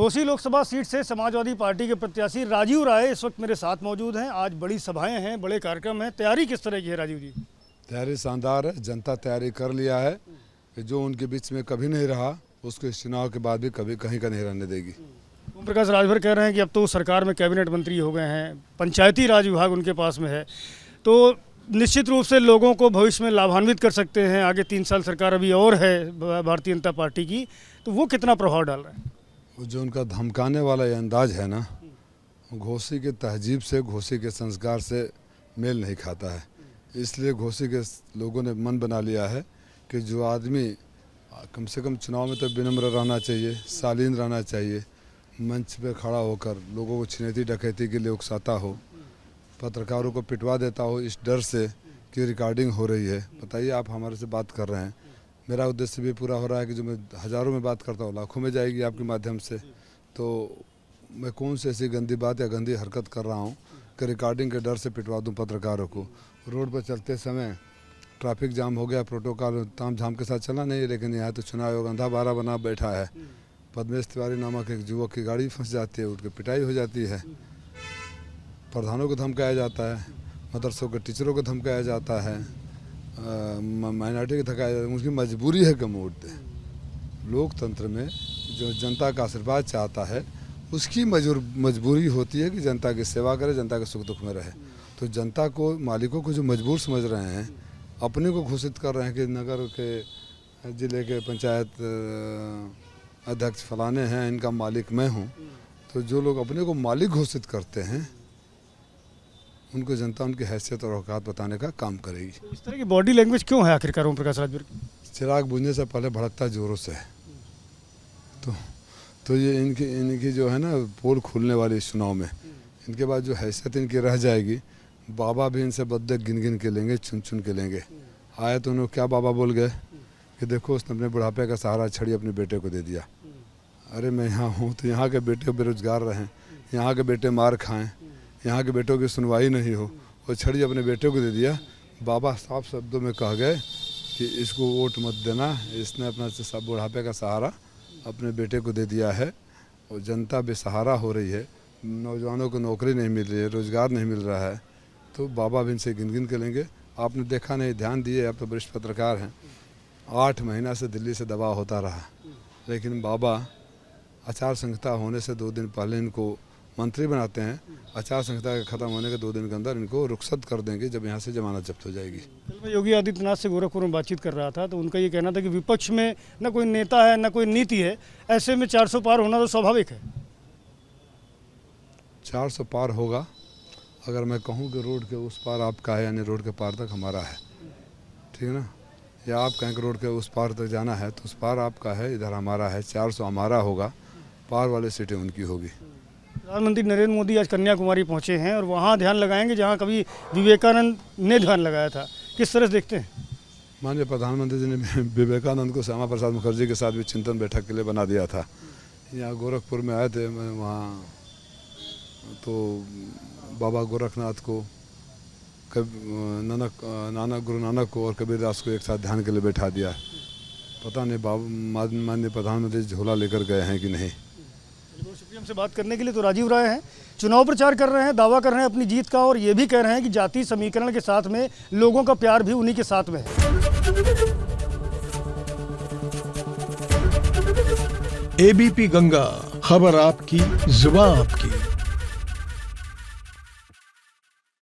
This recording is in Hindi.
घोसी लोकसभा सीट से समाजवादी पार्टी के प्रत्याशी राजीव राय इस वक्त मेरे साथ मौजूद हैं। आज बड़ी सभाएं हैं, बड़े कार्यक्रम हैं। तैयारी किस तरह की है राजीव जी? तैयारी शानदार है। जनता तैयारी कर लिया है कि जो उनके बीच में कभी नहीं रहा उसको इस चुनाव के बाद भी कभी कहीं का नहीं रहने देगी। ओम प्रकाश राजभर कह रहे हैं कि अब तो सरकार में कैबिनेट मंत्री हो गए हैं, पंचायती राज विभाग उनके पास में है, तो निश्चित रूप से लोगों को भविष्य में लाभान्वित कर सकते हैं। आगे 3 साल सरकार अभी और है भारतीय जनता पार्टी की, तो वो कितना प्रभाव डाल रहा है? वो जो उनका धमकाने वाला ये अंदाज है ना, घोसी के तहजीब से, घोसी के संस्कार से मेल नहीं खाता है। इसलिए घोसी के लोगों ने मन बना लिया है कि जो आदमी कम से कम चुनाव में तो विनम्र रहना चाहिए, शालीन रहना चाहिए, मंच पे खड़ा होकर लोगों को छिनैती डकैती के लिए उकसाता हो, पत्रकारों को पिटवा देता हो इस डर से कि रिकॉर्डिंग हो रही है। बताइए, आप हमारे से बात कर रहे हैं, मेरा उद्देश्य भी पूरा हो रहा है कि जो मैं हज़ारों में बात करता हूँ लाखों में जाएगी आपके माध्यम से। तो मैं कौन सी ऐसी गंदी बात या गंदी हरकत कर रहा हूँ कि रिकॉर्डिंग के डर से पिटवा दूँ पत्रकारों को। रोड पर चलते समय ट्रैफिक जाम हो गया, प्रोटोकॉल ताम झाम के साथ चला नहीं, लेकिन यहाँ तो चुनाव आयोग अंधा बारह बना बैठा है। पद्मेश तिवारी नामक एक युवक की गाड़ी फंस जाती है, उठ के पिटाई हो जाती है। प्रधानों को धमकाया जाता है, मदरसों के टीचरों को धमकाया जाता है, माइनॉरिटी को धमकाया जाता है। उनकी मजबूरी है कि वोट दे। लोकतंत्र में जो जनता का आशीर्वाद चाहता है उसकी मजबूरी होती है कि जनता की सेवा करे, जनता के सुख दुख में रहे। तो जनता को, मालिकों को जो मजबूर समझ रहे हैं, अपने को घोषित कर रहे हैं कि नगर के ज़िले के पंचायत अध्यक्ष फलाने हैं, इनका मालिक मैं हूँ। तो जो लोग अपने को मालिक घोषित करते हैं उनको जनता उनकी हैसियत और औकात बताने का काम करेगी। इस तरह की बॉडी लैंग्वेज क्यों है आखिरकार ओम प्रकाश राजभर की? चिराग बुझने से पहले भड़कता जोरों से है। तो ये इनकी जो है ना पोल खुलने वाली इस चुनाव में, इनके बाद जो हैसियत इनकी रह जाएगी, बाबा भी इनसे बदले गिन गिन के लेंगे, चुन चुन के लेंगे। आए तो उन्होंने क्या बाबा बोल गए कि देखो उसने अपने बुढ़ापे का सहारा छड़ी अपने बेटे को दे दिया। अरे मैं यहाँ हूँ तो यहाँ के बेटे बेरोजगार रहें, यहाँ के बेटे मार खाएं, यहाँ के बेटों की सुनवाई नहीं हो, और छड़ी अपने बेटे को दे दिया। बाबा साफ शब्दों में कह गए कि इसको वोट मत देना, इसने अपना बुढ़ापे का सहारा अपने बेटे को दे दिया है। और जनता बेसहारा हो रही है, नौजवानों को नौकरी नहीं मिल रही है, रोज़गार नहीं मिल रहा है, तो बाबा भी इनसे गिन गिन के लेंगे। आपने देखा नहीं, ध्यान दिए, आप तो वरिष्ठ पत्रकार हैं, 8 महीना से दिल्ली से दबाव होता रहा, लेकिन बाबा आचार संहिता होने से 2 दिन पहले इनको मंत्री बनाते हैं। आचार संहिता के खत्म होने के 2 दिन के अंदर इनको रुखसत कर देंगे, जब यहाँ से जमानत जब्त हो जाएगी। कल मैं योगी आदित्यनाथ से गोरखपुर में बातचीत कर रहा था, तो उनका ये कहना था कि विपक्ष में न कोई नेता है, न कोई नीति है, ऐसे में 400 पार होना तो स्वाभाविक है। 400 पार होगा अगर मैं कहूँ कि रोड के उस पार आपका है, यानी रोड के पार तक हमारा है, ठीक है ना, या आप कहें कि रोड के उस पार तक जाना है तो उस पार आपका है, इधर हमारा है। 400 हमारा होगा, पार वाले सीटें उनकी होगी। प्रधानमंत्री नरेंद्र मोदी आज कन्याकुमारी पहुंचे हैं और वहां ध्यान लगाएंगे जहां कभी विवेकानंद ने ध्यान लगाया था। किस तरह से देखते हैं? माननीय प्रधानमंत्री जी ने विवेकानंद को श्यामा प्रसाद मुखर्जी के साथ भी चिंतन बैठक के लिए बना दिया था। यहाँ गोरखपुर में आए थे, मैं वहाँ तो बाबा गोरखनाथ को, गुरु नानक को और कबीरदास को एक साथ ध्यान के लिए बैठा दिया। पता नहीं माननीय प्रधानमंत्री झोला लेकर गए हैं कि नहीं। बहुत शुक्रिया हमसे बात करने के लिए। तो राजीव राय हैं, चुनाव प्रचार कर रहे हैं, दावा कर रहे हैं अपनी जीत का, और ये भी कह रहे हैं कि जाति समीकरण के साथ में लोगों का प्यार भी उन्हीं के साथ में है। एबीपी गंगा, खबर आपकी, जुबान आपकी।